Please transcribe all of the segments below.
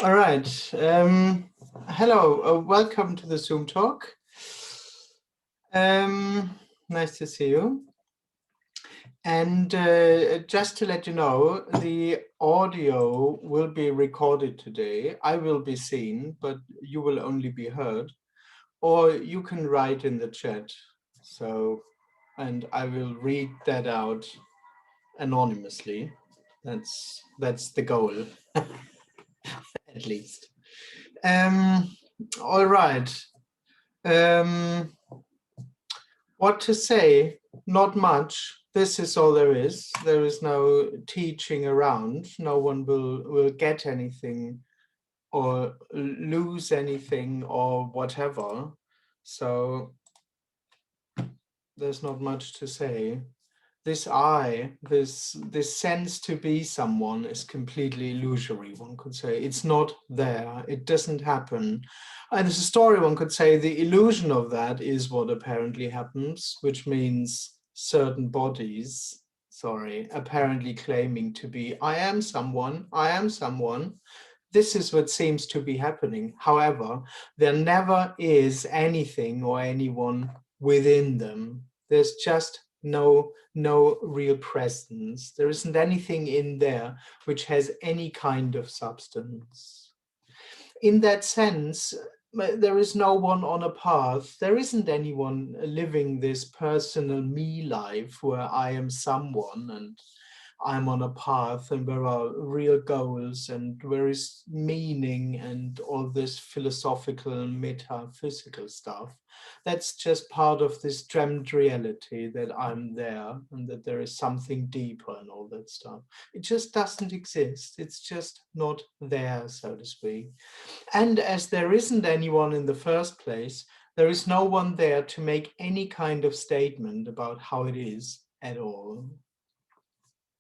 All right. Hello, welcome to the Zoom talk. Nice to see you. And just to let you know, the audio will be recorded today. I will be seen, but you will only be heard. Or you can write in the chat. So, and I will read that out anonymously. That's the goal, at least. All right. What to say? Not much. This is all there is. There is no teaching around. No one will get anything or lose anything or whatever. So there's not much to say. This I, this sense to be someone is completely illusory, one could say. It's not there, it doesn't happen. And as a story, one could say the illusion of that is what apparently happens, which means certain bodies, apparently claiming to be, I am someone, I am someone. This is what seems to be happening. However, there never is anything or anyone within them. There's just no real presence. There isn't anything in there which has any kind of substance. In that sense, there is no one on a path. There isn't anyone living this personal me life where I am someone and I'm on a path and there are real goals and there is meaning and all this philosophical, metaphysical stuff. That's just part of this dreamed reality that I'm there and that there is something deeper and all that stuff. It just doesn't exist. It's just not there, so to speak. And as there isn't anyone in the first place, there is no one there to make any kind of statement about how it is at all.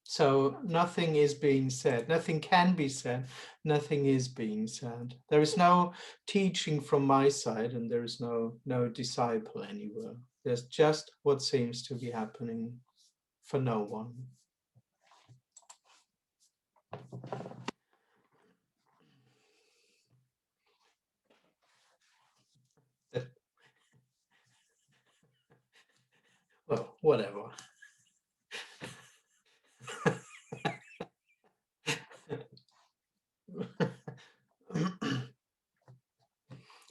So nothing is being said, nothing can be said, nothing is being said. There is no teaching from my side and there is no disciple anywhere. There's just what seems to be happening for no one. Well, whatever.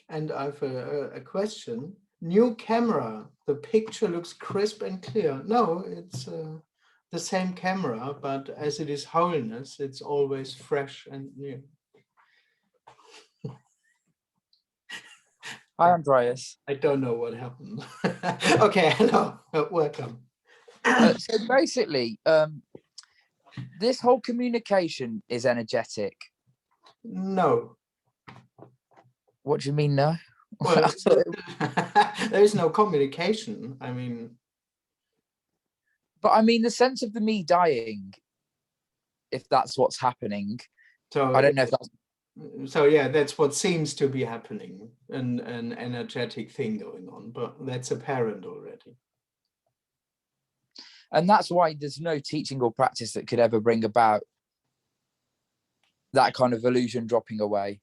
And I have a question. New camera, the picture looks crisp and clear. No, it's the same camera, but as it is wholeness, it's always fresh and new. Hi, Andreas. I don't know what happened. Okay, hello, welcome. So basically, this whole communication is energetic. No. What do you mean, no? Well, there is no communication. I mean. But I mean, the sense of the me dying, if that's what's happening. So I don't know if that's. So yeah, that's what seems to be happening, an energetic thing going on, but that's apparent already. And that's why there's no teaching or practice that could ever bring about that kind of illusion dropping away.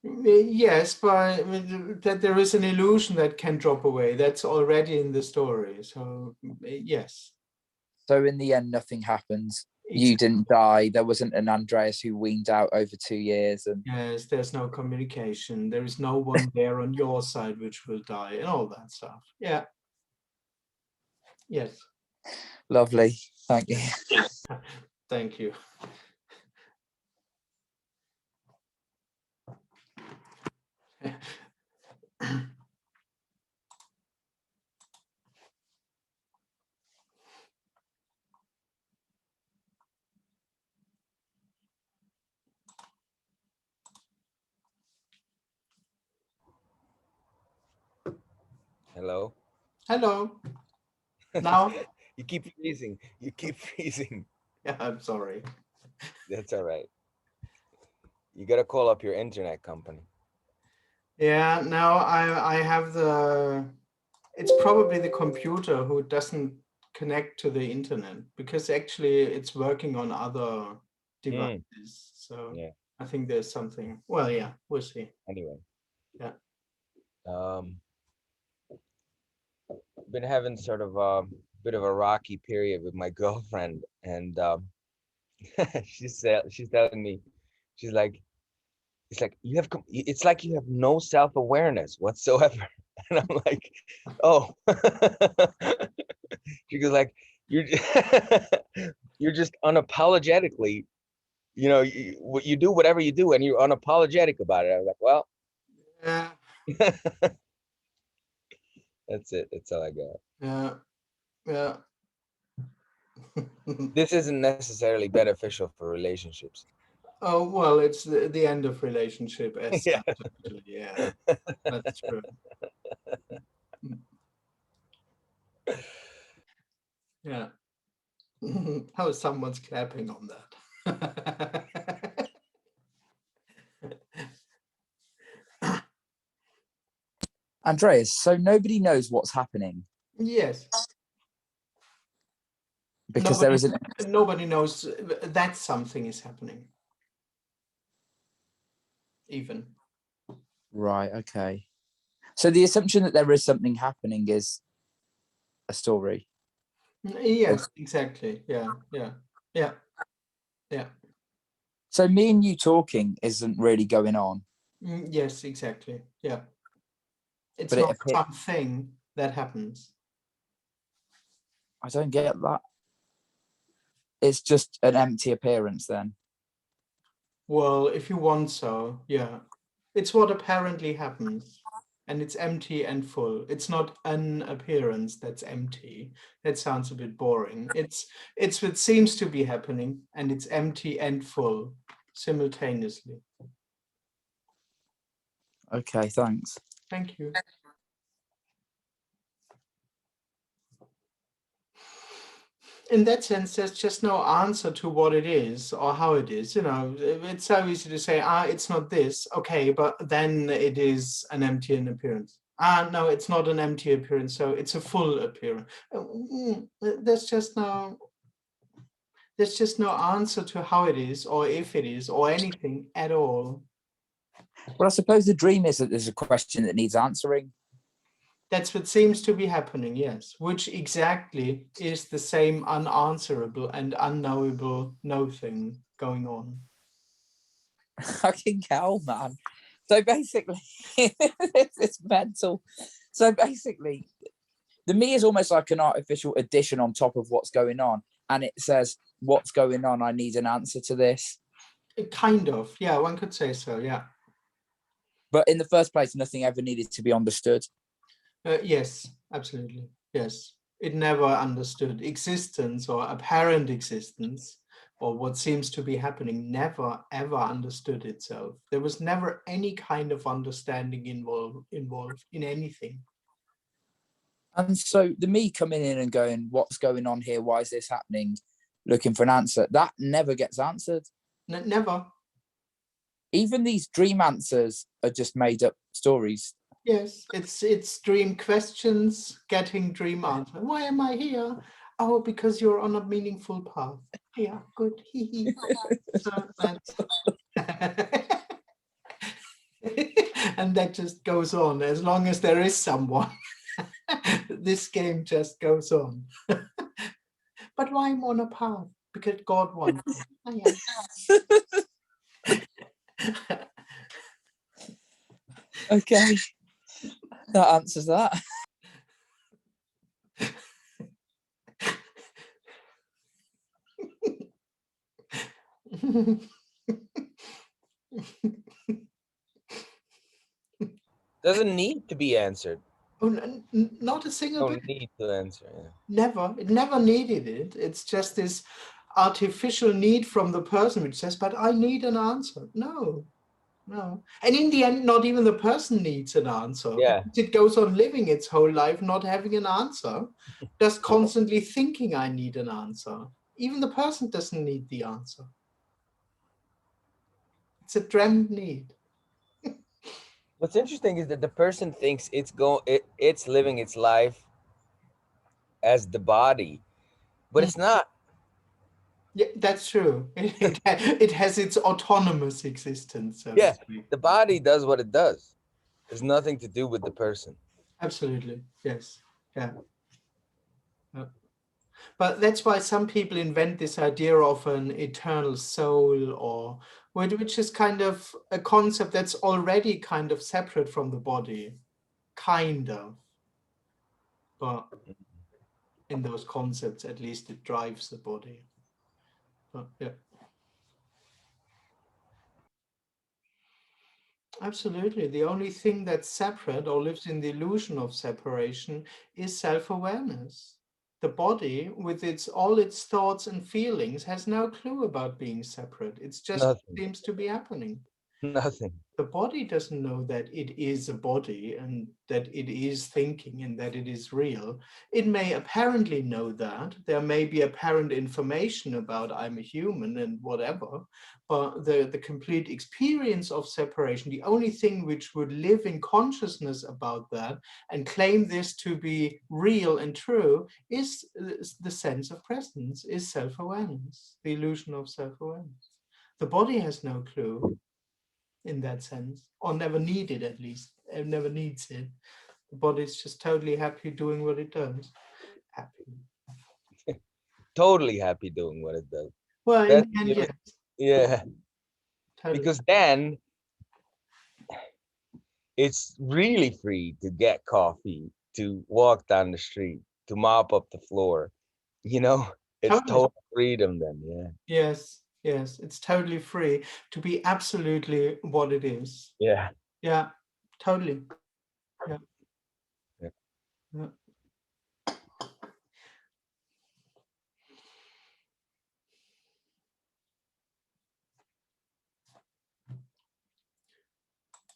Yes, but that there is an illusion that can drop away. That's already in the story. So yes. So in the end, nothing happens. You didn't die. There wasn't an Andreas who weaned out over 2 years. And yes, there's no communication. There is no one there on your side which will die and all that stuff. Yeah. Yes. Lovely. Thank you. Thank you. Hello. Hello. Now? You keep freezing. You keep freezing. Yeah, I'm sorry. That's all right. You got to call up your internet company. Yeah, now I have it's probably the computer who doesn't connect to the internet because actually it's working on other devices. So yeah. I think there's something. Well, yeah, we'll see. Anyway. Yeah. Been having sort of a bit of a rocky period with my girlfriend, and she's telling me, she's like, it's like you have no self-awareness whatsoever. And I'm like, oh. She goes like, you're you're just unapologetically, you do whatever you do and you're unapologetic about it. I was like, well, Yeah. that's it. That's all I got. Yeah. Yeah. This isn't necessarily beneficial for relationships. Oh, well, it's the end of relationship as Yeah. such, actually. Yeah, that's true. Yeah. How someone's clapping on that. Andreas, so nobody knows what's happening Yes. because there isn't. Nobody knows that something is happening. Even. Right, okay. So the assumption that there is something happening is a story. Yes, exactly. Yeah, yeah, yeah, yeah. So me and you talking isn't really going on. Yes, exactly. Yeah. It's But not something that happens. I don't get that. It's just an empty appearance then. Well, if you want so, yeah. It's what apparently happens. And it's empty and full. It's not an appearance that's empty. That sounds a bit boring. It's what seems to be happening, and it's empty and full simultaneously. Okay, thanks. Thank you. In that sense, there's just no answer to what it is or how it is. It's so easy to say, it's not this. Okay, but then it is an empty appearance. No, it's not an empty appearance, so it's a full appearance. There's just no answer to how it is, or if it is, or anything at all. Well, I suppose the dream is that there's a question that needs answering. That's what seems to be happening, yes. Which exactly is the same unanswerable and unknowable no thing going on. Fucking hell, man. So basically, it's mental. So basically, the me is almost like an artificial addition on top of what's going on. And it says, what's going on? I need an answer to this. Kind of, yeah, one could say so, yeah. But in the first place, nothing ever needed to be understood. Yes, absolutely, yes. It never understood existence or apparent existence, or what seems to be happening, never ever understood itself. There was never any kind of understanding involved in anything. And so the me coming in and going, what's going on here? Why is this happening? Looking for an answer. That never gets answered. Never. Even these dream answers are just made up stories. Yes, it's dream questions, getting dream answer. Why am I here? Oh, because you're on a meaningful path. Yeah, good. So that's and that just goes on as long as there is someone. This game just goes on. But why am I on a path? Because God wants it. Oh, yeah. Okay. That answers that. Doesn't need to be answered. Oh, not a single Don't need to answer. Yeah. Never. It never needed it. It's just this artificial need from the person which says, but I need an answer. No. And in the end, not even the person needs an answer. Yeah. It goes on living its whole life not having an answer, just constantly thinking I need an answer. Even the person doesn't need the answer. It's a dreamt need. What's interesting is that the person thinks it's living its life as the body, but it's not. Yeah, that's true. It has its autonomous existence, so to Yeah, speak. the body does what it does. There's nothing to do with the person. Absolutely, yes, yeah. But that's why some people invent this idea of an eternal soul, or which is kind of a concept that's already kind of separate from the body, kind of. But in those concepts, at least it drives the body. But yeah. Absolutely. The only thing that's separate or lives in the illusion of separation is self-awareness. The body, with all its thoughts and feelings, has no clue about being separate. It's just Nothing. seems to be happening. Nothing. The body doesn't know that it is a body and that it is thinking and that it is real. It may apparently know that. There may be apparent information about I'm a human and whatever, but the complete experience of separation, the only thing which would live in consciousness about that and claim this to be real and true is the sense of presence, is self-awareness, the illusion of self-awareness. The body has no clue in that sense, or never needed, at least. It never needs it. The body's just totally happy doing what it does. Happy. Totally happy doing what it does. Well, in That's the end, yes. yeah. Totally. Because then it's really free to get coffee, to walk down the street, to mop up the floor. You know, it's Totally. total freedom then, yeah. Yes, yes. It's totally free to be absolutely what it is. Yeah. Yeah, totally. Yeah. Yeah. Yeah.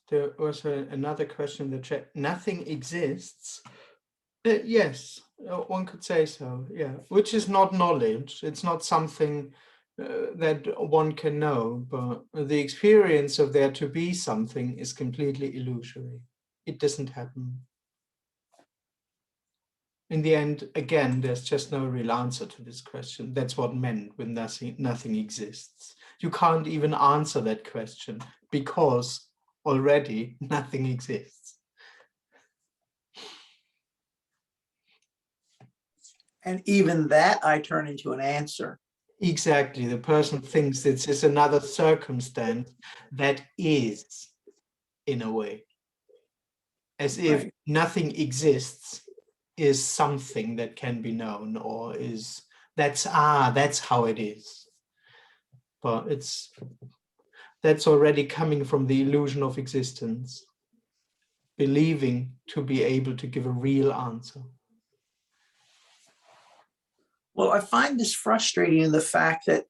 There was another question in the chat. Nothing exists. Yes, one could say so, yeah. Which is not knowledge. It's not something that one can know, but the experience of there to be something is completely illusory. It doesn't happen. In the end, again, there's just no real answer to this question. That's what meant when nothing exists. You can't even answer that question because already nothing exists. And even that I turn into an answer. Exactly. The person thinks this is another circumstance that is, in a way, as if Right. nothing exists is something that can be known, or is that's how it is. But that's already coming from the illusion of existence, believing to be able to give a real answer. Well, I find this frustrating in the fact that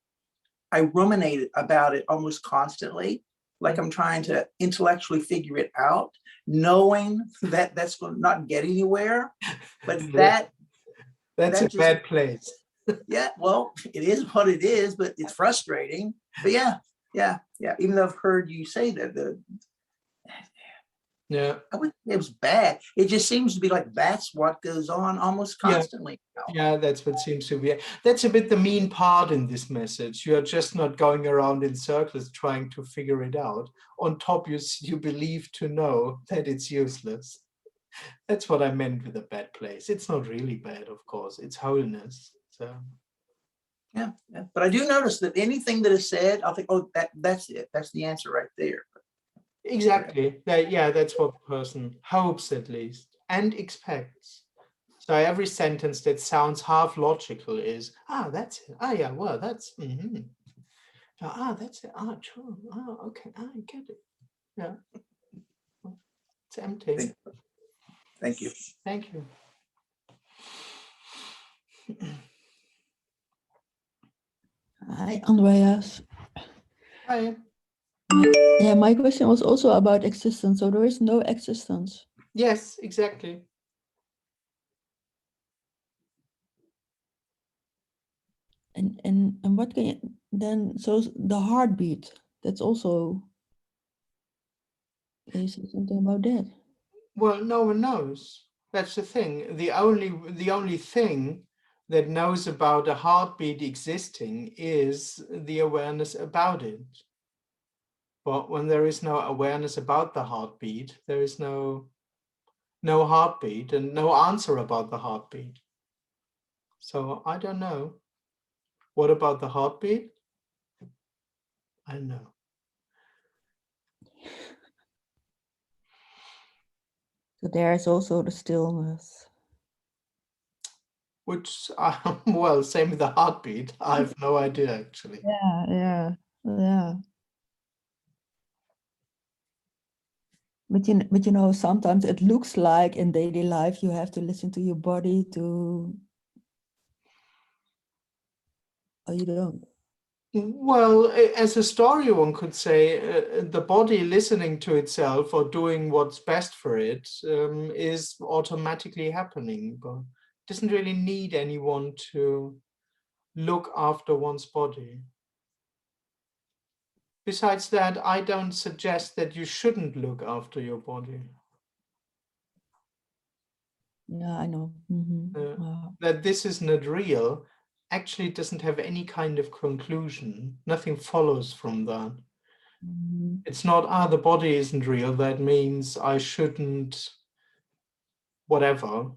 I ruminate about it almost constantly, like I'm trying to intellectually figure it out, knowing that that's going to not get anywhere. But that's that a just, bad place. yeah, well, it is what it is, but it's frustrating. But yeah. Even though I've heard you say that Yeah. I wouldn't say it was bad. It just seems to be like that's what goes on almost constantly. Yeah, that's what seems to be. That's a bit the mean part in this message. You are just not going around in circles trying to figure it out. On top, you believe to know that it's useless. That's what I meant with a bad place. It's not really bad, of course. It's wholeness. So Yeah. But I do notice that anything that is said, I'll think, oh, that's it. That's the answer right there. exactly. Yeah, that's what the person hopes at least and expects. So every sentence that sounds half logical is, that's it. Yeah, well, that's, that's it. True. Okay, I get it. Yeah. It's empty. Thank you. Thank you. Hi, Andreas. Hi. Yeah, my question was also about existence. So there is no existence. Yes, exactly. And what can you then? So the heartbeat. That's also. Can you say something about that? Well, no one knows. That's the thing. The only thing that knows about a heartbeat existing is the awareness about it. But when there is no awareness about the heartbeat, there is no heartbeat and no answer about the heartbeat. So I don't know. What about the heartbeat? I don't know. So there is also the stillness. Which, well, same with the heartbeat. I have no idea, actually. Yeah. But you know, sometimes it looks like in daily life you have to listen to your body to, or you don't. Well, as a story, one could say the body listening to itself or doing what's best for it is automatically happening, but it doesn't really need anyone to look after one's body. Besides that, I don't suggest that you shouldn't look after your body. Yeah, I know. Wow. That this is not real actually doesn't have any kind of conclusion. Nothing follows from that. It's not, the body isn't real, that means I shouldn't whatever.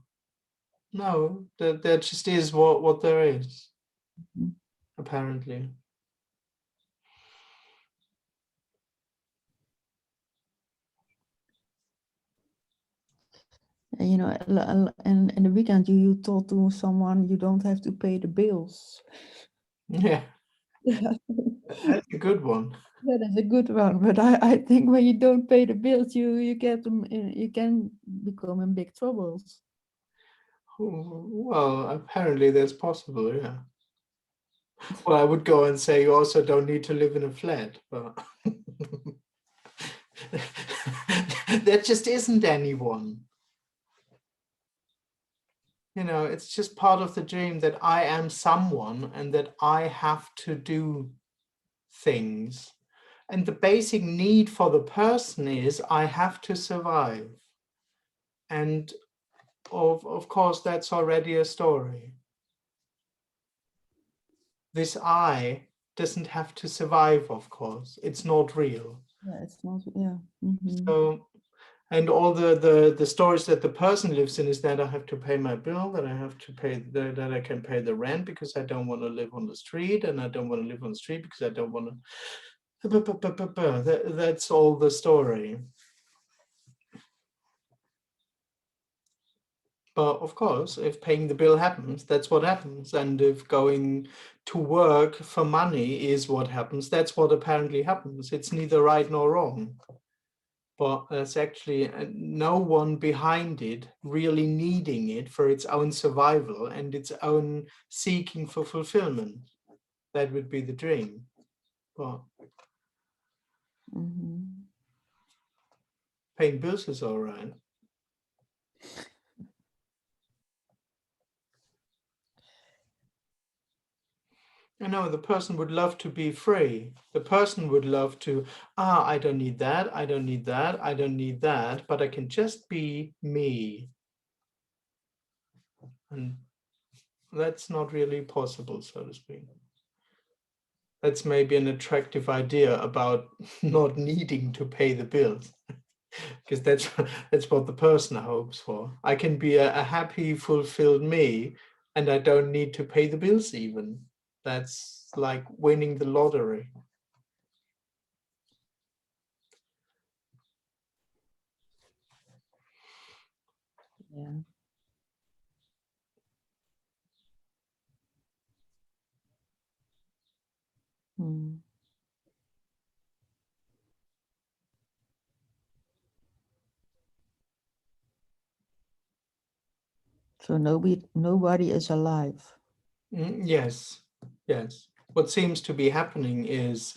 No, there just is what there is, apparently. And you know, and in the weekend you told to someone you don't have to pay the bills. Yeah, Yeah, that's a good one. that's a good one. But I think when you don't pay the bills, you get them you can become in big troubles. Well, apparently that's possible, yeah. Well, I would go and say you also don't need to live in a flat, but there just isn't anyone. You know, it's just part of the dream that I am someone and that I have to do things. And the basic need for the person is I have to survive. And of course, that's already a story. This I doesn't have to survive, of course. It's not real. Yeah, it's not. Yeah. So, and all the stories that the person lives in is that I have to pay my bill, that I have to pay, that I can pay the rent because I don't want to live on the street, and I don't want to live on the street because I don't want to. That's all the story. But of course, if paying the bill happens, that's what happens. And if going to work for money is what happens, that's what apparently happens. It's neither right nor wrong. But there's actually no one behind it really needing it for its own survival and its own seeking for fulfillment. That would be the dream. But paying bills is all right. I know the person would love to be free. The person would love to, I don't need that, I don't need that, I don't need that, but I can just be me. And that's not really possible, so to speak. That's maybe an attractive idea about not needing to pay the bills, because that's what the person hopes for. I can be a happy, fulfilled me, and I don't need to pay the bills even. That's like winning the lottery. Yeah. So nobody is alive. Yes, yes. What seems to be happening is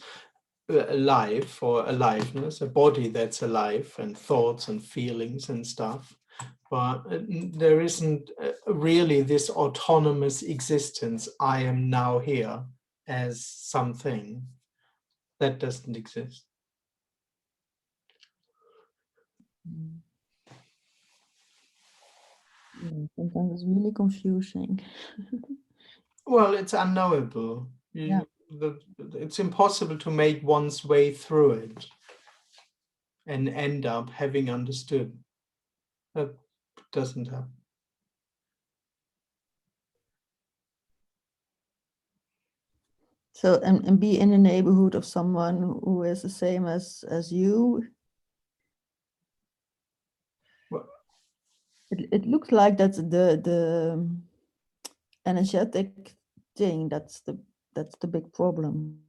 a life or aliveness, a body that's alive, and thoughts and feelings and stuff. But there isn't really this autonomous existence, I am now here, as something. That doesn't exist. Yeah, sometimes it's really confusing. Well, it's unknowable. Yeah. It's impossible to make one's way through it and end up having understood. That doesn't happen. So, and be in the neighborhood of someone who is the same as you. Well, It looks like that's the energetic thing. That's the big problem.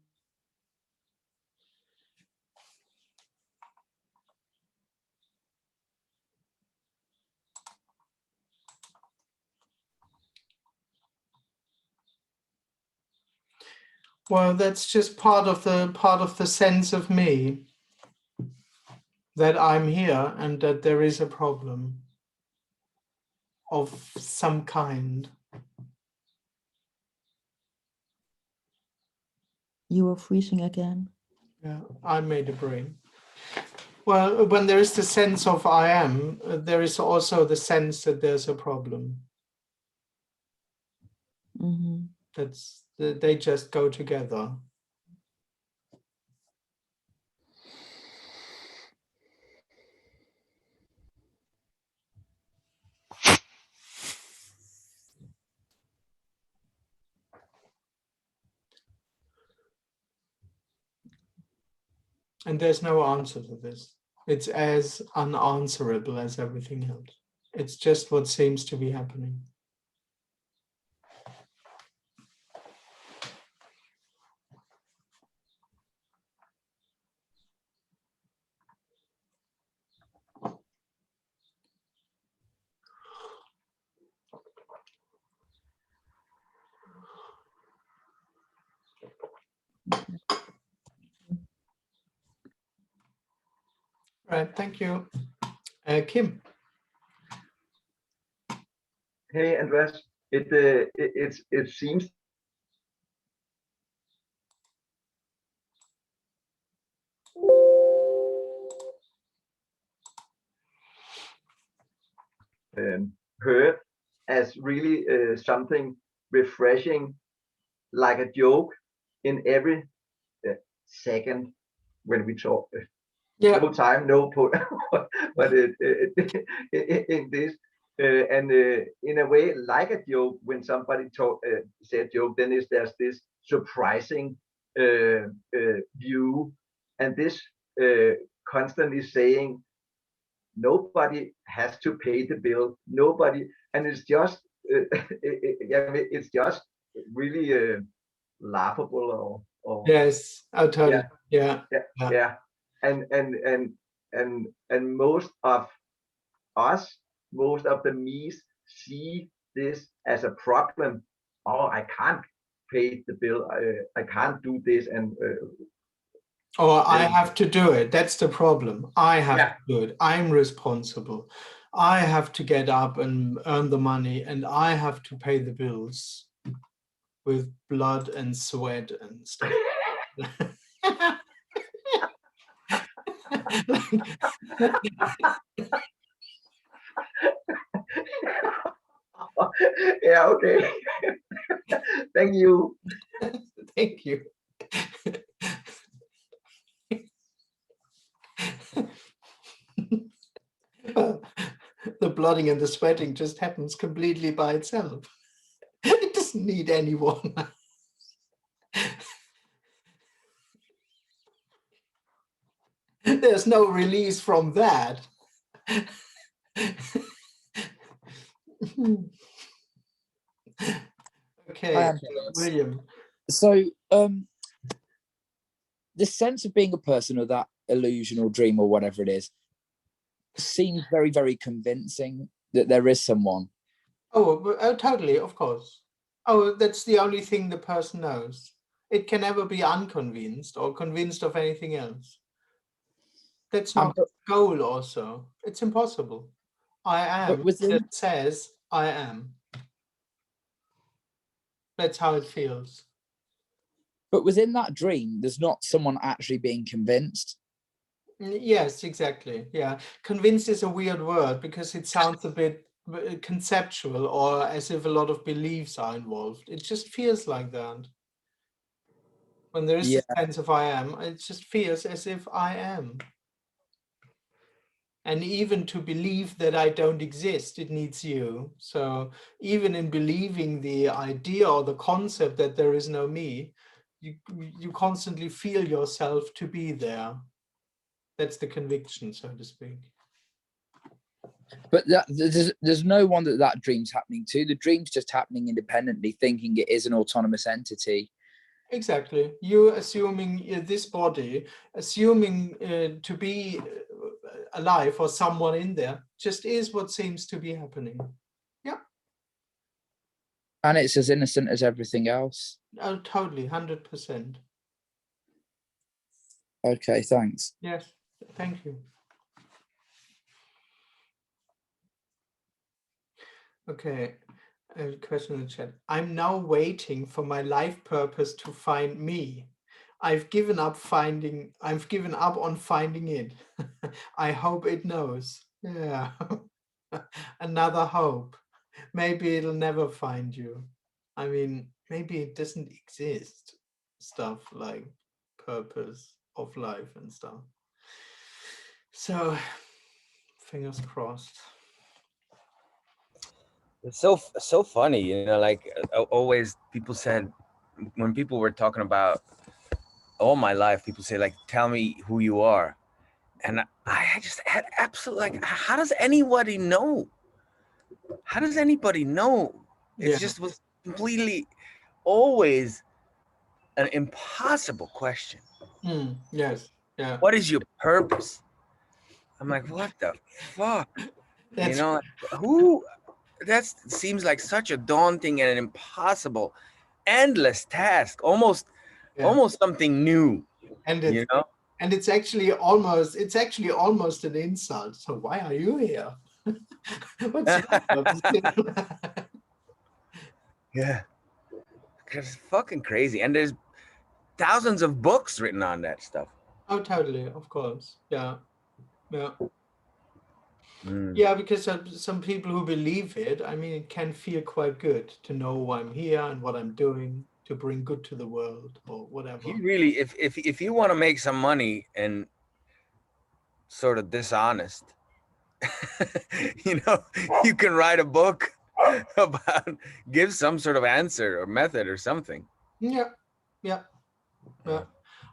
well, that's just part of the sense of me, that I'm here and that there is a problem of some kind. You were freezing again. Yeah, I made a brain. Well, when there is the sense of I am, there is also the sense that there's a problem. Mm-hmm. They just go together. And there's no answer to this. It's as unanswerable as everything else. It's just what seems to be happening. Right, thank you. Kim. Hey, Andreas. It seems heard as really something refreshing, like a joke in every second when we talk. Yeah. No time, no put, but in this. In a way, like a joke, when somebody said joke, then there's this surprising view, and this constantly saying nobody has to pay the bill, nobody, and it's just it's just really laughable or Yes, I'll tell you. Yeah. yeah. And most of us, most of the me's see this as a problem. Oh, I can't pay the bill. I can't do this, and Or I have to do it. That's the problem. I have to do it. I'm responsible. I have to get up and earn the money, and I have to pay the bills with blood and sweat and stuff. yeah, okay. Thank you. Thank you. The blooding and the sweating just happens completely by itself. It doesn't need anyone. There's no release from that. Okay, William. So the sense of being a person, or that illusion or dream or whatever it is, seems very, very convincing that there is someone. Oh, totally, of course. Oh, that's the only thing the person knows. It can never be unconvinced or convinced of anything else. That's not the goal also. It's impossible. I am, it says I am. That's how it feels. But within that dream, there's not someone actually being convinced. Yes, exactly. Yeah. Convinced is a weird word because it sounds a bit conceptual or as if a lot of beliefs are involved. It just feels like that. When there is Yeah. a sense of I am, it just feels as if I am. And even to believe that I don't exist, it needs you. So even in believing the idea or the concept that there is no me, you constantly feel yourself to be there. That's the conviction, so to speak. But there's no one that dream's happening to. The dream's just happening independently, thinking it is an autonomous entity. Exactly. You assuming this body, assuming to be alive or someone in there, just is what seems to be happening. Yeah. And it's as innocent as everything else. Oh, totally, 100%. Okay, thanks. Yes, thank you. Okay, a question in the chat. I'm now waiting for my life purpose to find me. I've given up on finding it. I hope it knows. Yeah. Another hope. Maybe it'll never find you. I mean, maybe it doesn't exist. Stuff like purpose of life and stuff. So, fingers crossed. It's so funny, you know, like always people said, when people were talking about all my life, people say like, tell me who you are. And I just had absolutely like, how does anybody know? How does anybody know? It just was completely always an impossible question. Yes. Yeah. What is your purpose? I'm like, what the fuck? You know, like, who? That seems like such a daunting and an impossible, endless task. Almost something new. And you know, and it's actually almost an insult. So why are you here? What's your purpose? Yeah, because it's fucking crazy, and there's thousands of books written on that stuff. Oh, totally, of course. Yeah. Mm. Yeah, because some people who believe it, I mean, it can feel quite good to know why I'm here and what I'm doing to bring good to the world or whatever. You really, if you want to make some money and sort of dishonest, you know, you can write a book about, give some sort of answer or method or something. Yeah.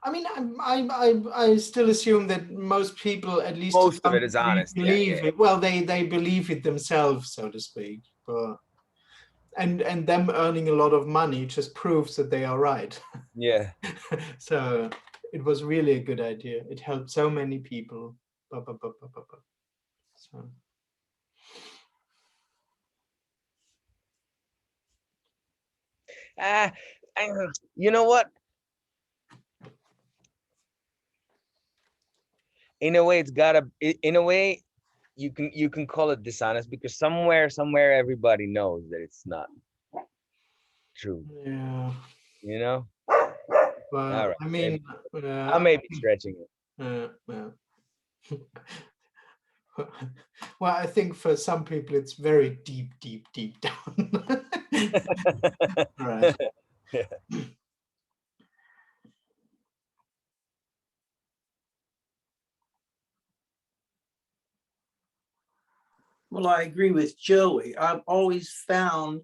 I mean, I still assume that most people, at least most of it is honest, believe it. Well, they believe it themselves, so to speak. But and them earning a lot of money just proves that they are right. Yeah. So it was really a good idea. It helped so many people. So. You know what? In a way, it's gotta. In a way, you can call it dishonest because somewhere everybody knows that it's not true. Yeah. You know. Well, all right. I mean, I may be stretching it. Well, I think for some people it's very deep down. Right. Yeah. Well, I agree with Joey. I've always found,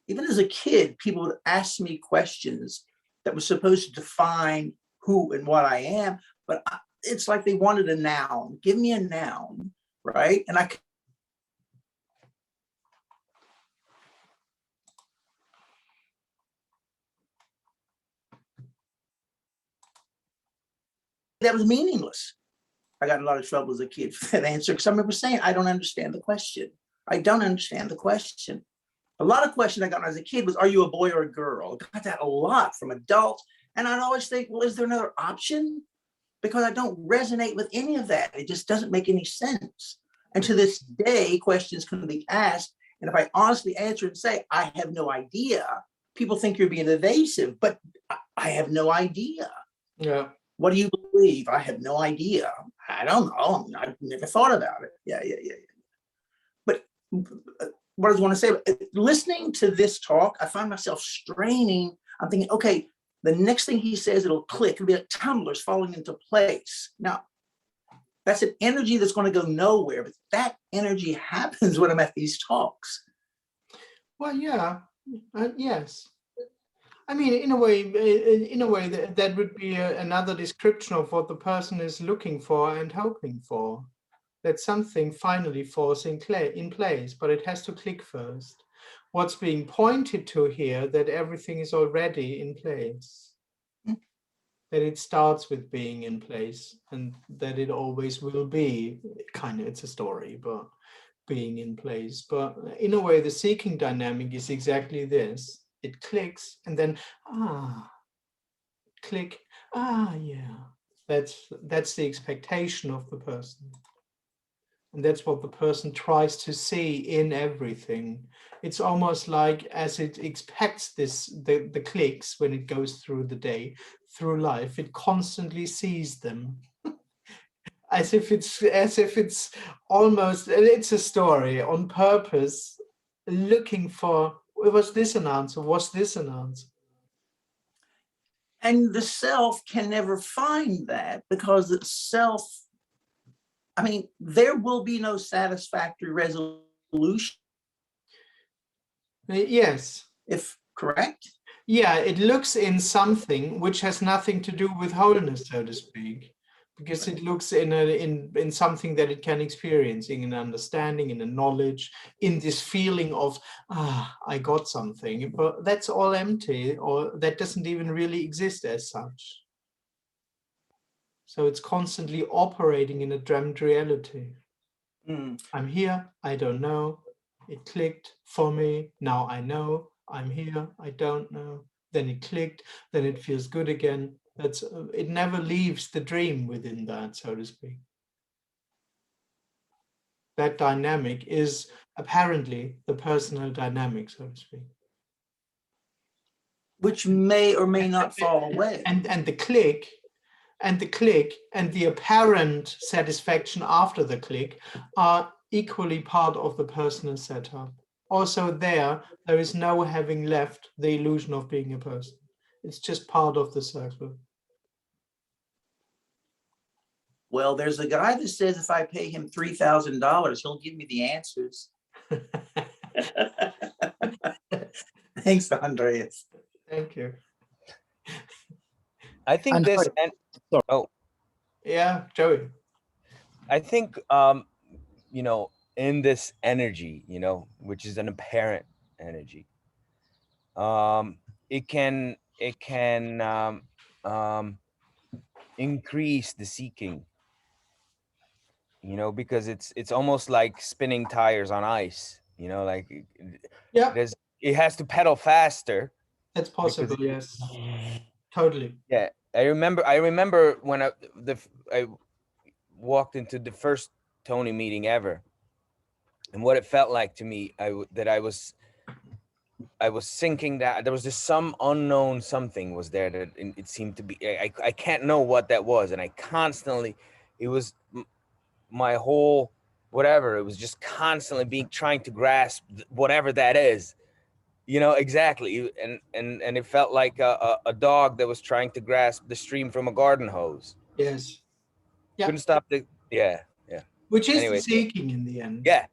even as a kid, people would ask me questions that were supposed to define who and what I am, but it's like they wanted a noun. Give me a noun, right? And I that was meaningless. I got in a lot of trouble as a kid for that answer because I remember saying, I don't understand the question. I don't understand the question. A lot of questions I got when I was a kid was, are you a boy or a girl? I got that a lot from adults. And I'd always think, well, is there another option? Because I don't resonate with any of that. It just doesn't make any sense. And to this day, questions can be asked. And if I honestly answer and say, I have no idea, people think you're being evasive, but I have no idea. Yeah. What do you believe? I have no idea. I don't know. I've never thought about it. Yeah. But what I was want to say, listening to this talk, I find myself straining. I'm thinking, okay, the next thing he says, it'll click. It'll be like tumblers falling into place. Now, that's an energy that's going to go nowhere, but that energy happens when I'm at these talks. Well, yeah, yes. I mean, in a way, that would be another description of what the person is looking for and hoping for. That something finally falls in place, but it has to click first. What's being pointed to here, that everything is already in place. That it starts with being in place, and that it always will be, kind of, it's a story, but being in place. But in a way, the seeking dynamic is exactly this. It clicks, and then, click, yeah. That's the expectation of the person. And that's what the person tries to see in everything. It's almost like as it expects the clicks when it goes through the day, through life, it constantly sees them. as if it's almost, it's a story on purpose, looking for, was this an answer? Was this an answer? And the self can never find that, because the self, I mean, there will be no satisfactory resolution. Yes. If correct? Yeah, it looks in something which has nothing to do with wholeness, so to speak, because it looks in something that it can experience, in an understanding, in a knowledge, in this feeling of, I got something, but that's all empty, or that doesn't even really exist as such. So it's constantly operating in a dreamt reality. I'm here, I don't know, it clicked for me, now I know, I'm here, I don't know, then it clicked, then it feels good again. That's it never leaves the dream within that, so to speak. That dynamic is apparently the personal dynamic, so to speak. Which may or may not fall away. And the click and the apparent satisfaction after the click are equally part of the personal setup. Also there is no having left the illusion of being a person. It's just part of the circle. Well, there's a guy that says if I pay him $3,000, he'll give me the answers. Thanks, Andreas. Thank you. I think this, and oh, yeah, Joey. I think, you know, in this energy, you know, which is an apparent energy, it can increase the seeking, you know, because it's almost like spinning tires on ice, you know, like it has to pedal faster. That's possible, yes. Totally. Yeah, I remember when I walked into the first Tony meeting ever, and what it felt like to me, I was thinking that there was just some unknown something was there that it seemed to be, I can't know what that was, and I constantly, it was my whole whatever, it was just constantly trying to grasp whatever that is, you know, exactly, and it felt like a dog that was trying to grasp the stream from a garden hose. Yes. Yeah. Couldn't stop the which is anyway, the seeking in the end. Yeah.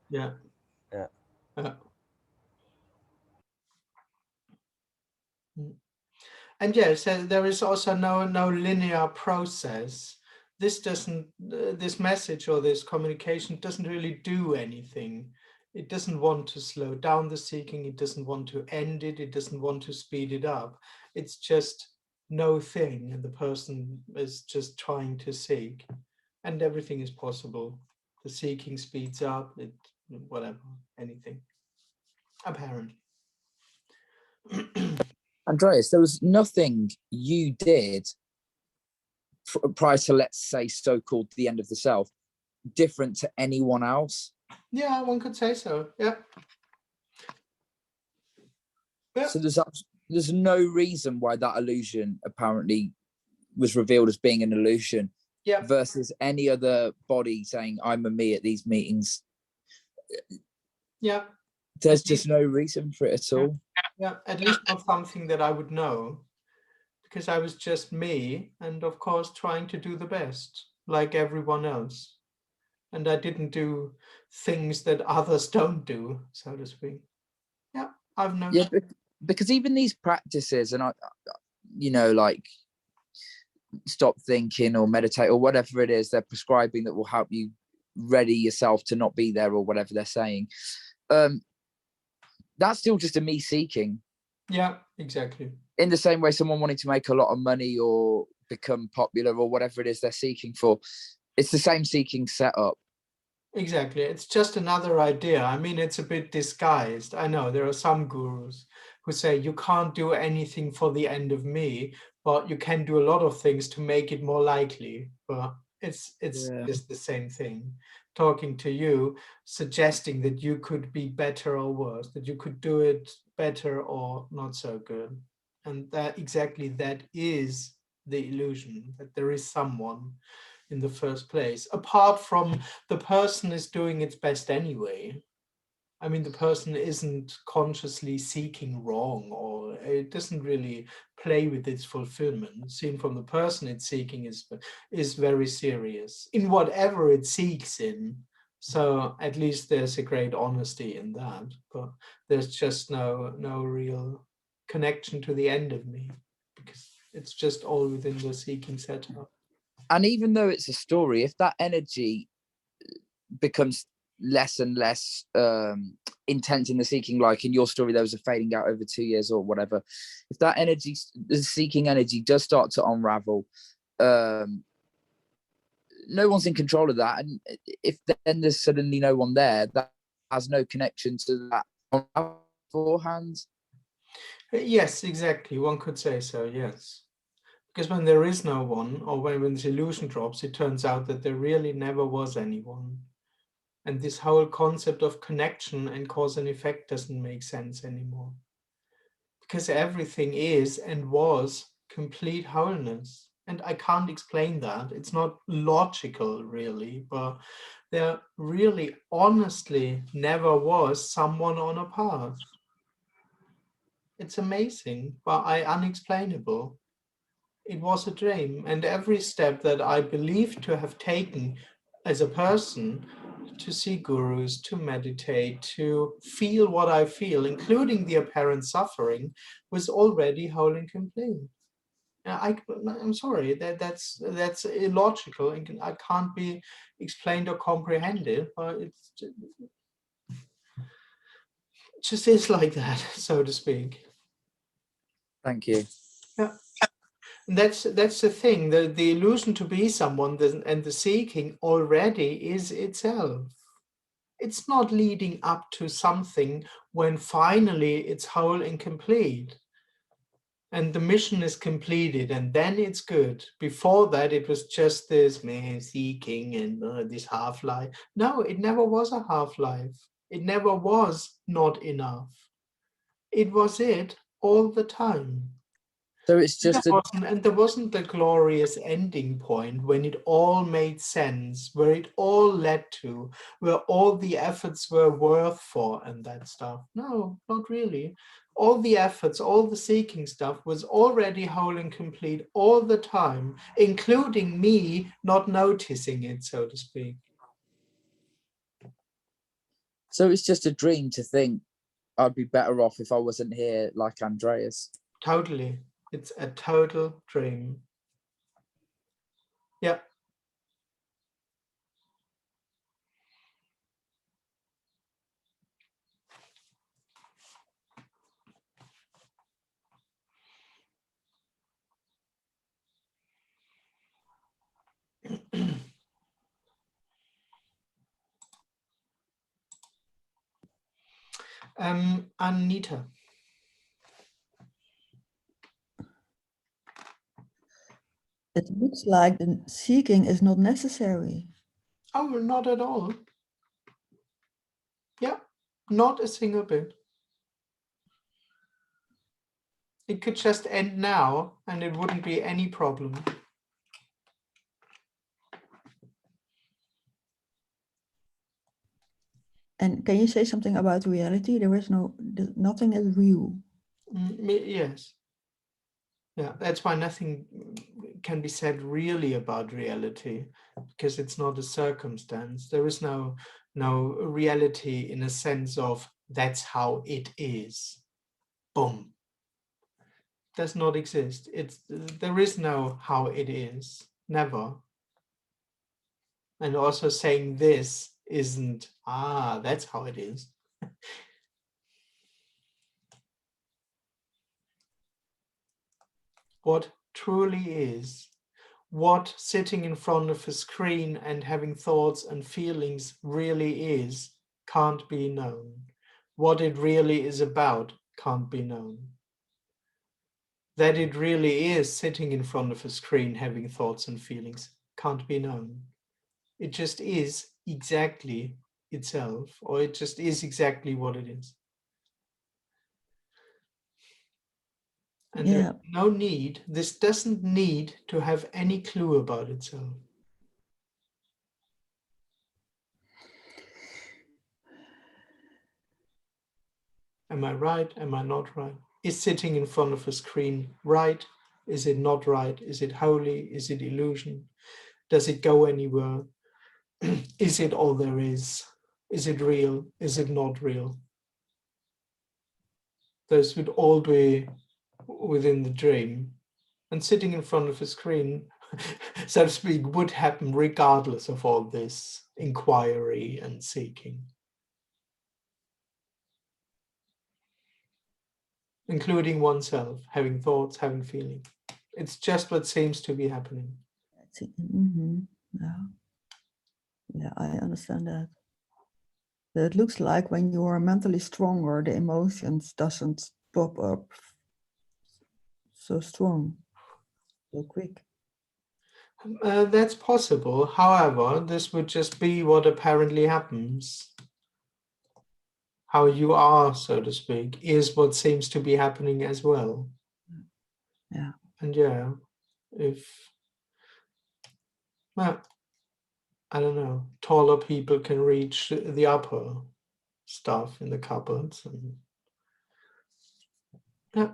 And yes, there is also no linear process. This this message or this communication doesn't really do anything. It doesn't want to slow down the seeking. It doesn't want to end it. It doesn't want to speed it up. It's just no thing, and the person is just trying to seek, and everything is possible. The seeking speeds up, whatever, anything, apparently. Andreas, there was nothing you did prior to, let's say, so-called the end of the self, different to anyone else? Yeah, one could say so. Yeah. So there's no reason why that illusion apparently was revealed as being an illusion. Yeah. Versus any other body saying I'm a me at these meetings. Yeah. There's just no reason for it at all. Yeah, at least not something that I would know, because I was just me, and of course trying to do the best, like everyone else. And I didn't do things that others don't do, so to speak. Yeah, I've noticed. Yeah, because even these practices, and I, you know, like stop thinking or meditate or whatever it is they're prescribing that will help you ready yourself to not be there or whatever they're saying. That's still just a me seeking. Yeah, exactly. In the same way, someone wanting to make a lot of money or become popular or whatever it is they're seeking for, it's the same seeking setup. Exactly. It's just another idea. I mean, it's a bit disguised. I know there are some gurus who say you can't do anything for the end of me, but you can do a lot of things to make it more likely. But it's just the same thing. Talking to you, suggesting that you could be better or worse, that you could do it better or not so good. And that exactly that is the illusion, that there is someone in the first place, apart from the person is doing its best anyway. I mean, the person isn't consciously seeking wrong, or it doesn't really play with its fulfillment. Seen from the person it's seeking is very serious in whatever it seeks in. So at least there's a great honesty in that, but there's just no real connection to the end of me, because it's just all within the seeking setup. And even though it's a story, if that energy becomes less and less intense in the seeking, like in your story there was a fading out over 2 years or whatever, if that energy, the seeking energy, does start to unravel, no one's in control of that. And if then there's suddenly no one there that has no connection to that beforehand. Yes, exactly. One could say so, yes. Because when there is no one, or when this illusion drops, it turns out that there really never was anyone. And this whole concept of connection and cause and effect doesn't make sense anymore. Because everything is and was complete wholeness. And I can't explain that. It's not logical, really, but there really honestly never was someone on a path. It's amazing, but unexplainable. It was a dream, and every step that I believe to have taken as a person, to see gurus, to meditate, to feel what I feel, including the apparent suffering, was already whole and complete. I'm sorry, that's illogical and I can't be explained or comprehended, but it just is like that, so to speak. Thank you. Yeah. That's the thing. The illusion to be someone and the seeking already is itself. It's not leading up to something when finally it's whole and complete. And the mission is completed, and then it's good. Before that, it was just this man seeking and this half-life. No, it never was a half-life. It never was not enough. It was it all the time. So it's just And there wasn't the glorious ending point when it all made sense, where it all led to, where all the efforts were worth for and that stuff. No, not really. All the efforts, all the seeking stuff was already whole and complete all the time, including me not noticing it, so to speak. So it's just a dream to think I'd be better off if I wasn't here, like Andreas. Totally. It's a total dream. Yeah. Anita. It looks like the seeking is not necessary. Oh, not at all. Yeah, not a single bit. It could just end now and it wouldn't be any problem. And can you say something about reality? There is nothing is real. Yes. Yeah, that's why nothing can be said really about reality, because it's not a circumstance. There is no reality in a sense of that's how it is. Boom. Does not exist. There is no how it is. Never. And also saying this isn't, that's how it is. What truly is, what sitting in front of a screen and having thoughts and feelings really is, can't be known. What it really is about can't be known. That it really is sitting in front of a screen having thoughts and feelings can't be known. It just is exactly itself, or it just is exactly what it is. And there's no need, this doesn't need to have any clue about itself. Am I right? Am I not right? Is sitting in front of a screen right? Is it not right? Is it holy? Is it illusion? Does it go anywhere? Is it all there is? Is it real? Is it not real? Those would all be within the dream. And sitting in front of a screen, so to speak, would happen regardless of all this inquiry and seeking. Including oneself, having thoughts, having feelings. It's just what seems to be happening. Yeah, I understand that. It looks like when you are mentally stronger, the emotions doesn't pop up so strong, so quick. That's possible. However, this would just be what apparently happens. How you are, so to speak, is what seems to be happening as well. Yeah. And yeah, well, I don't know, taller people can reach the upper stuff in the cupboards. And, yeah.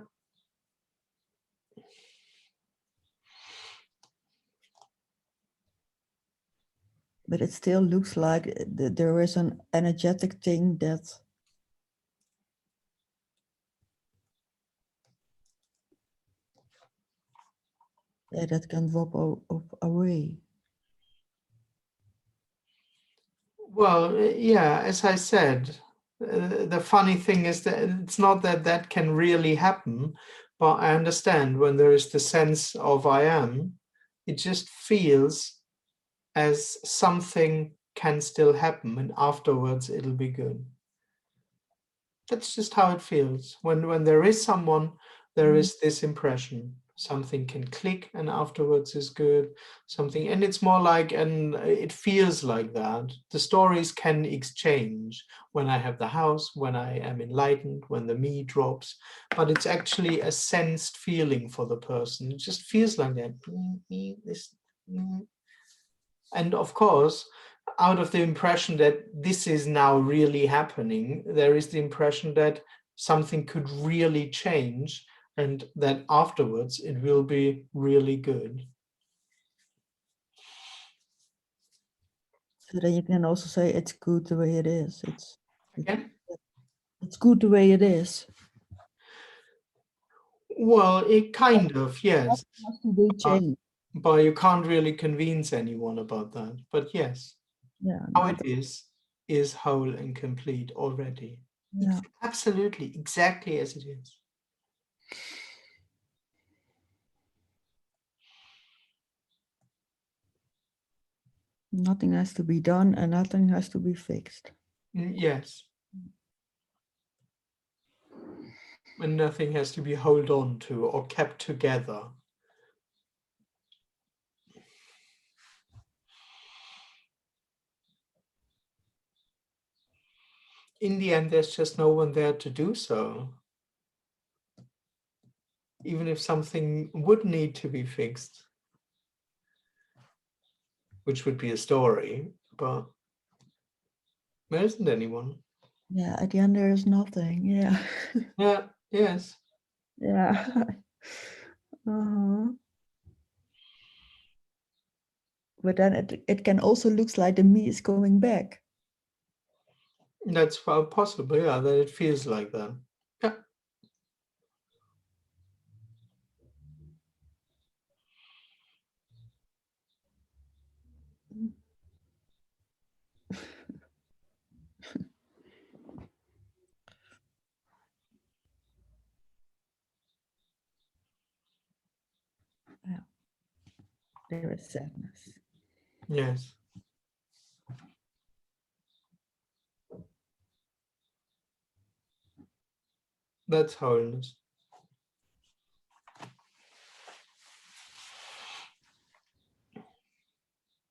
But it still looks like there is an energetic thing that that can drop away. Well, yeah, as I said, the funny thing is that it's not that that can really happen, but I understand when there is the sense of I am, it just feels as something can still happen and afterwards it'll be good. That's just how it feels. When there is someone, there is this impression. Something can click and afterwards is good. Something, and it's more like, and it feels like that. The stories can exchange when I have the house, when I am enlightened, when the me drops, but it's actually a sensed feeling for the person. It just feels like that. And of course, out of the impression that this is now really happening, there is the impression that something could really change and that afterwards it will be really good. So then you can also say it's good the way it is. It's good the way it is. Well, it kind of, yes. Has to be changed. But you can't really convince anyone about that. But yes, how it is whole and complete already. Yeah. Absolutely, exactly as it is. Nothing has to be done and nothing has to be fixed. Yes. And nothing has to be held on to or kept together. In the end, there's just no one there to do so. Even if something would need to be fixed, which would be a story, but There isn't anyone. Yeah, at the end there is nothing. Yeah. Yeah, yes. Yeah. Uh-huh. But then it can also looks like the me is coming back. That's well possible, yeah, that it feels like that. Yeah. There is sadness. Yes. That's wholeness.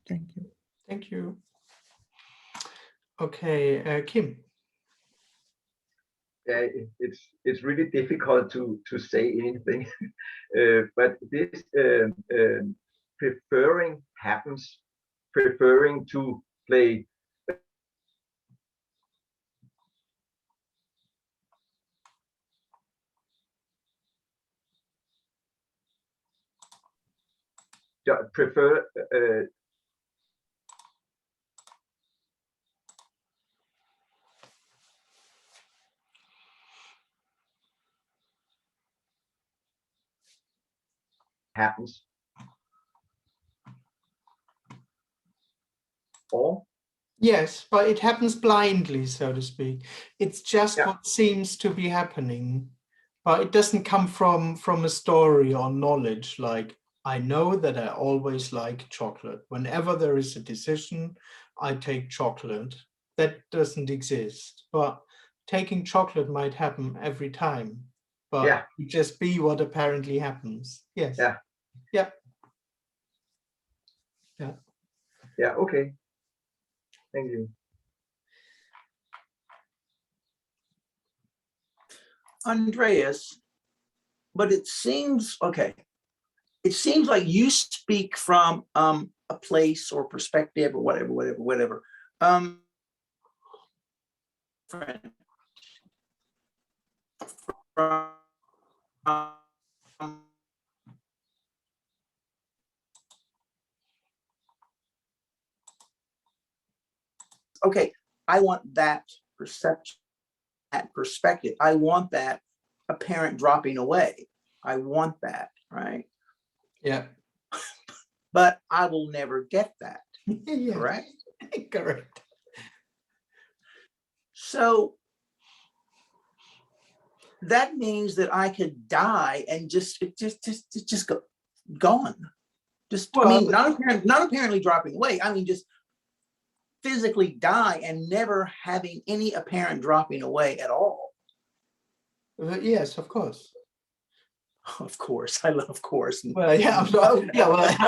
Thank you. Thank you. Okay, Kim. Yeah, it's really difficult to say anything, but this preferring happens, preferring to play prefer happens, or Yes, but it happens blindly, so to speak. It's just Yeah. what seems to be happening, but it doesn't come from a story or knowledge. Like, I know that I always like chocolate. Whenever there is a decision, I take chocolate. That doesn't exist. But taking chocolate might happen every time. But Yeah. it just be what apparently happens. Yes. Yeah. Yeah. Yeah, okay. Thank you. Andreas, but it seems, okay, it seems like you speak from a place or perspective or whatever. Okay, I want that perception, that perspective. I want that apparent dropping away. I want that, right? Yeah. But I will never get that, Yes. correct? Correct. So that means that I could die and just go gone. Just, Well, I mean, not apparently dropping away. I mean, just physically die and never having any apparent dropping away at all. Yes, of course. Of course, I love course. Well, yeah, yeah. Well,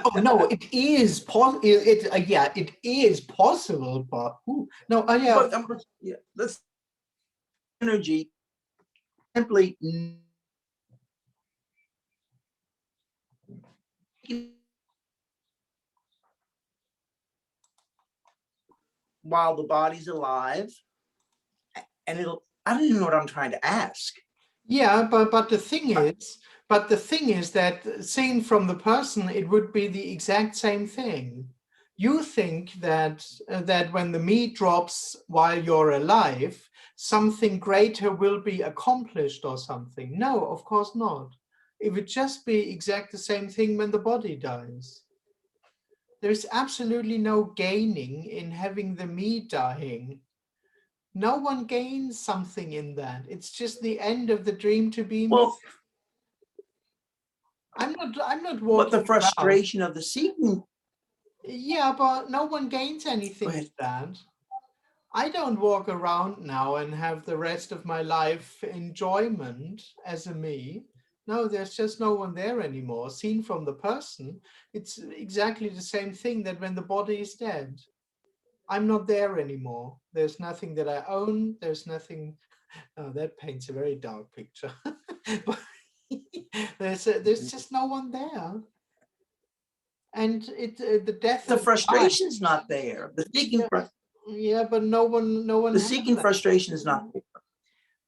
oh no, it is possible. Yeah, it is possible, but no, yeah. But yeah, this energy simply while the body's alive, and it'll. I don't even know what I'm trying to ask. Yeah, but the thing is that seen from the person, it would be the exact same thing. You think that when the me drops while you're alive, something greater will be accomplished or something. No, of course not. It would just be exact the same thing when the body dies. There's absolutely no gaining in having the me dying. No one gains something in that. It's just the end of the dream to be me. Well, I'm not but walking the frustration of the seeking. Yeah, but no one gains anything with that. I don't walk around now and have the rest of my life enjoyment as a me. No, there's just no one there anymore. Seen from the person, it's exactly the same thing that when the body is dead. I'm not there anymore. There's nothing that I own. There's nothing. Oh, that paints a very dark picture. But there's just no one there. And the death. The frustration's not there. The seeking. Yeah, but no one The has seeking that. frustration is not.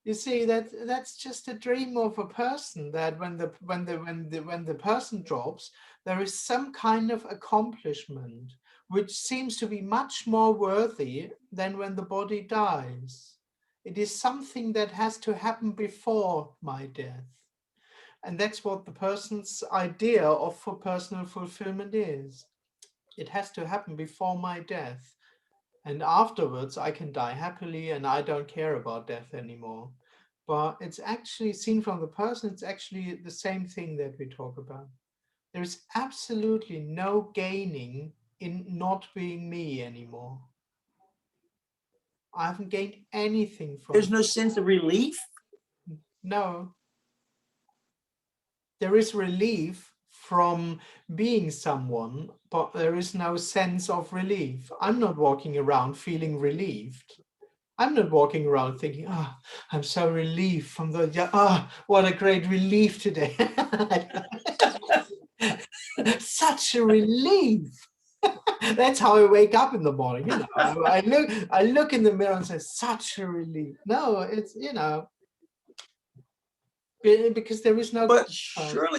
You see, that's just a dream of a person, that when the person drops, there is some kind of accomplishment which seems to be much more worthy than when the body dies. It is something that has to happen before my death. And that's what the person's idea of for personal fulfillment is. It has to happen before my death. And afterwards, I can die happily and I don't care about death anymore. But it's actually seen from the person, it's actually the same thing that we talk about. There is absolutely no gaining in not being me anymore. I haven't gained anything from There's no sense of relief. No. There is relief from being someone, but there is no sense of relief. I'm not walking around feeling relieved. I'm not walking around thinking, oh, I'm so relieved from the, oh, what a great relief today. Such a relief. That's how I wake up in the morning. You know, I look in the mirror and say, such a relief. No, it's, you know, because there is no. But surely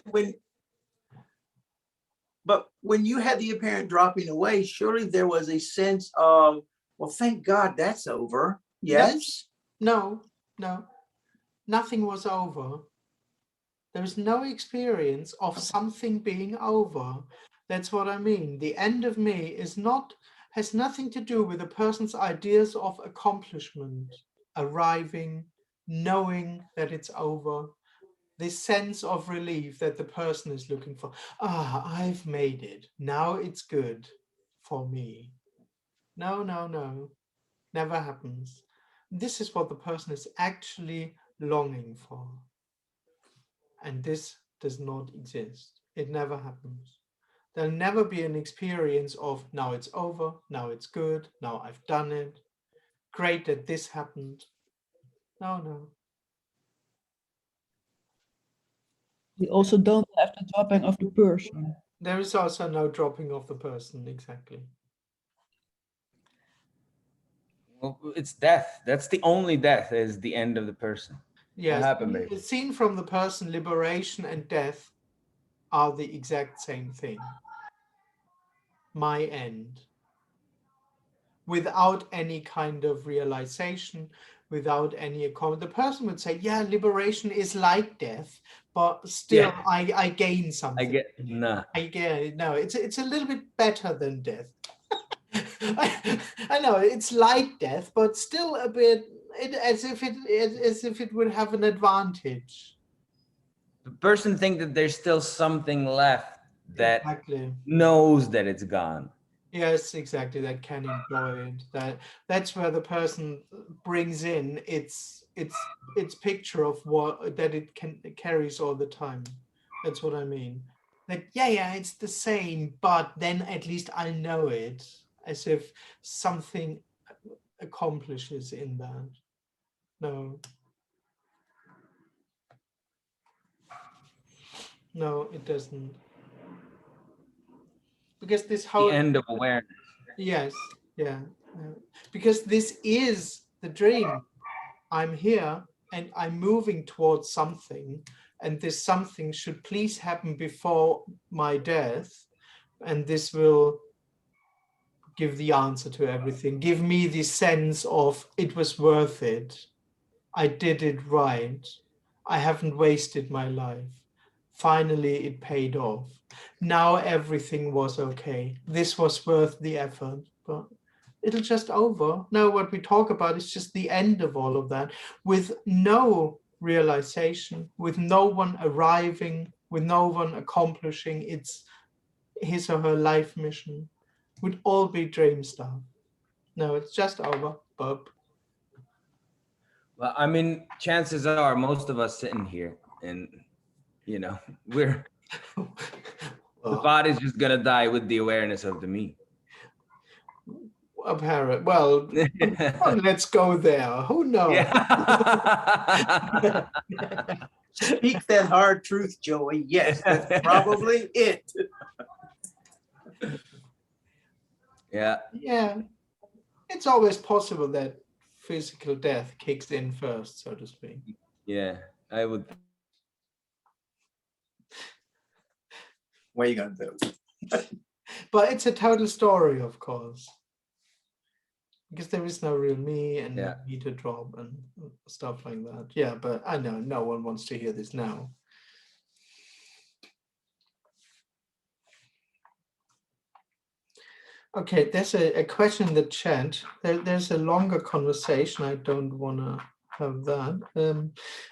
when you had the apparent dropping away, surely there was a sense of, well, thank God that's over. Yes? No, nothing was over. There is no experience of something being over. That's what I mean. The end of me has nothing to do with a person's ideas of accomplishment, arriving, knowing that it's over. This sense of relief that the person is looking for. Ah, I've made it. Now it's good for me. No, never happens. This is what the person is actually longing for. And this does not exist. It never happens. There'll never be an experience of now it's over, now it's good, now I've done it. Great that this happened. No. We also don't have the dropping of the person. There is also no dropping of the person, exactly. Well, it's death. That's the only death, is the end of the person. Yes, What happened, babe? it's seen from the person, liberation and death are the exact same thing. My end. Without any kind of realization, without any the person would say, yeah, liberation is like death, but still Yeah. I gain something. I get no. It's a little bit better than death. I know it's like death, but still a bit as if it would have an advantage. The person thinks that there's still something left that Exactly. knows that it's gone. Yes, exactly. That can enjoy it. That's where the person brings in its picture of what that it carries all the time. That's what I mean. Like, yeah, it's the same, but then at least I know it, as if something accomplishes in that. No, it doesn't. Because this whole The end of awareness. Yes, yeah. Because this is the dream. I'm here and I'm moving towards something, and this something should please happen before my death, and this will give the answer to everything. Give me the sense of it was worth it. I did it right. I haven't wasted my life. Finally, it paid off. Now everything was okay. This was worth the effort, but it'll just over. No, what we talk about is just the end of all of that, with no realization, with no one arriving, with no one accomplishing his or her life mission. Would all be dream stuff. No, it's just over. Bub. Well, I mean, chances are most of us sitting here, and we're the body's just gonna die with the awareness of the me. Apparent. Well, let's go there. Who knows? Yeah. Speak that hard truth, Joey. Yes, that's probably it. Yeah. Yeah. It's always possible that physical death kicks in first, so to speak. Yeah, I would. What are you gonna do? But it's a total story, of course, because there is no real me and no me to drop and stuff like that. Yeah, but I know no one wants to hear this now. Okay, there's a question in the chat. There's a longer conversation. I don't want to have that.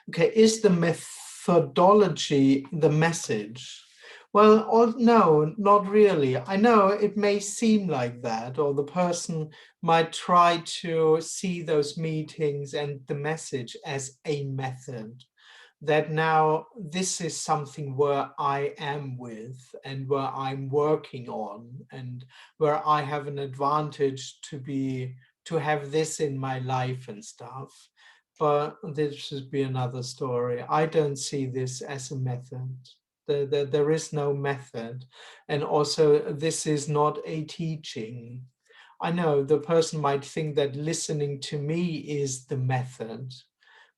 Okay, is the methodology the message? Well, no, not really. I know it may seem like that, or the person might try to see those meetings and the message as a method. That now this is something where I am with and where I'm working on and where I have an advantage to have this in my life and stuff. But this should be another story. I don't see this as a method. There is no method. And also this is not a teaching. I know the person might think that listening to me is the method,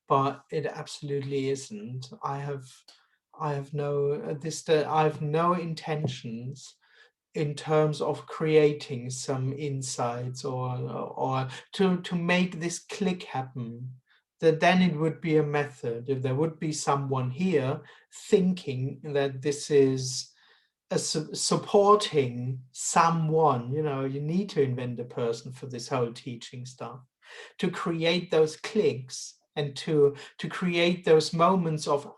but it absolutely isn't. I have no intentions in terms of creating some insights or to make this click happen. That then it would be a method. If there would be someone here thinking that this is supporting someone, you need to invent a person for this whole teaching stuff, to create those clicks and to create those moments of,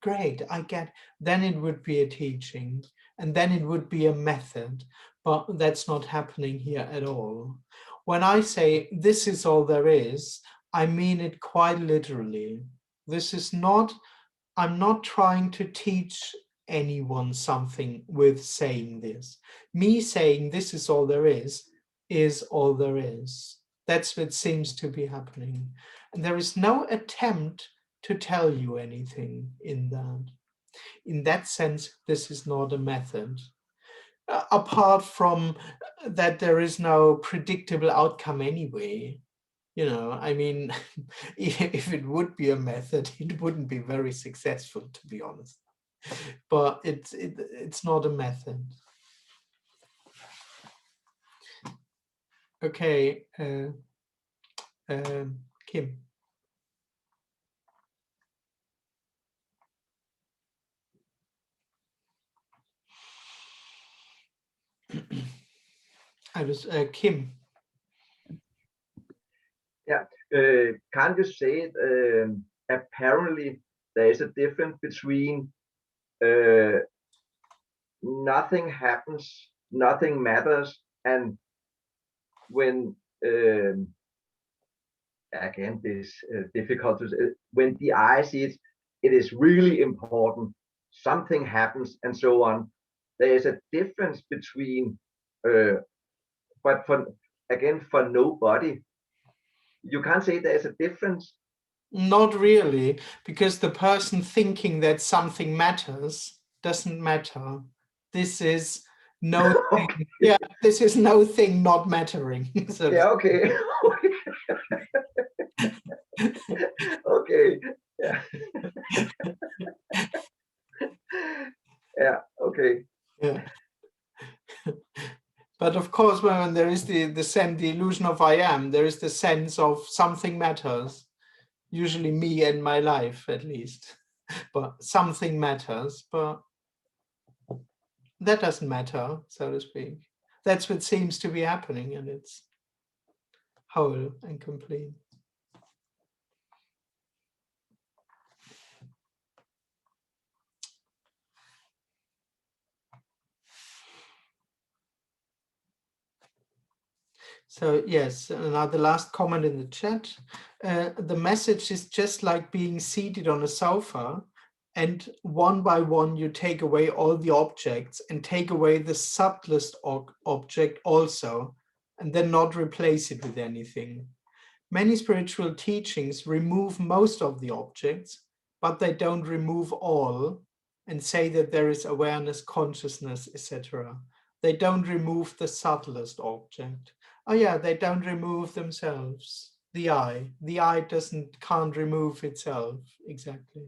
great, I get, then it would be a teaching and then it would be a method, but that's not happening here at all. When I say this is all there is, I mean it quite literally. This is not, I'm not trying to teach anyone something with saying this. Me saying this is all there is all there is. That's what seems to be happening. And there is no attempt to tell you anything in that. In that sense, this is not a method. Apart from that, there is no predictable outcome anyway. I mean, if it would be a method, it wouldn't be very successful, to be honest. But it's not a method. Okay, Kim. I was Kim. Yeah, can't you say it? Apparently, there is a difference between nothing happens, nothing matters, and when again this difficult to say, when the eye sees it is really important, something happens, and so on. There is a difference between, but for nobody. You can't say there's a difference. Not really, because the person thinking that something matters doesn't matter. This is no thing. Okay. Yeah, this is no thing not mattering. So Yeah, okay. Okay. Yeah. Yeah, okay. yeah. But of course, when there is the illusion of I am, there is the sense of something matters. Usually me and my life, at least. But something matters, but that doesn't matter, so to speak. That's what seems to be happening, and it's whole and complete. So yes, now the last comment in the chat. The message is just like being seated on a sofa, and one by one you take away all the objects and take away the subtlest object also, and then not replace it with anything. Many spiritual teachings remove most of the objects, but they don't remove all and say that there is awareness, consciousness, etc. They don't remove the subtlest object. Oh yeah, they don't remove themselves. The I can't remove itself. Exactly.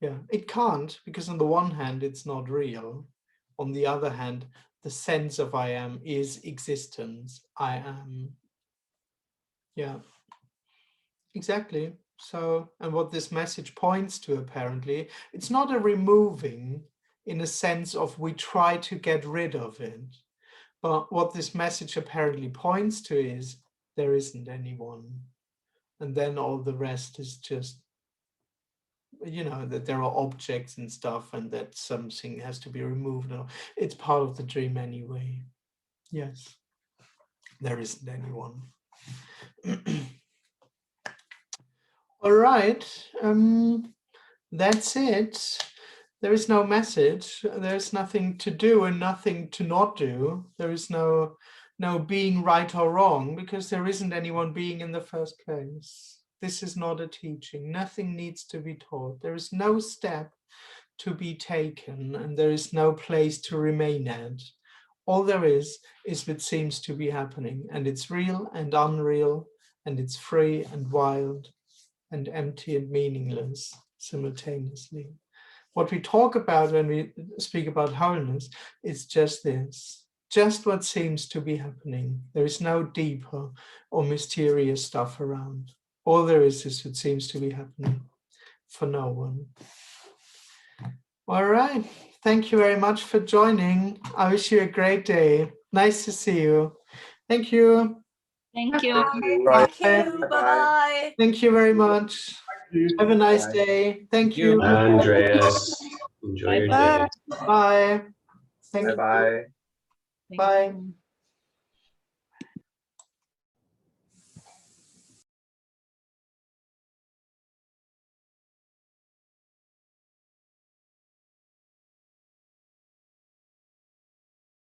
Yeah, it can't, because on the one hand, it's not real. On the other hand, the sense of I am is existence. I am. Yeah, exactly. So, and what this message points to, apparently, it's not a removing in a sense of we try to get rid of it. But what this message apparently points to is there isn't anyone. And then all the rest is just, you know, that there are objects and stuff and that something has to be removed. It's part of the dream anyway. Yes, there isn't anyone. All right, that's it. There is no message. There's nothing to do and nothing to not do. There is no being right or wrong, because there isn't anyone being in the first place. This is not a teaching. Nothing needs to be taught. There is no step to be taken, and there is no place to remain at. All there is what seems to be happening, and it's real and unreal, and it's free and wild and empty and meaningless simultaneously. What we talk about when we speak about wholeness is just this, just what seems to be happening. There is no deeper or mysterious stuff around. All there is what seems to be happening for no one. All right. Thank you very much for joining. I wish you a great day. Nice to see you. Thank you. Thank you. Right. Thank you. Bye-bye. Thank you very much. Have a nice day. Thank you. Andreas, enjoy your day. Bye. Thank you. Bye-bye. Thank Bye. you.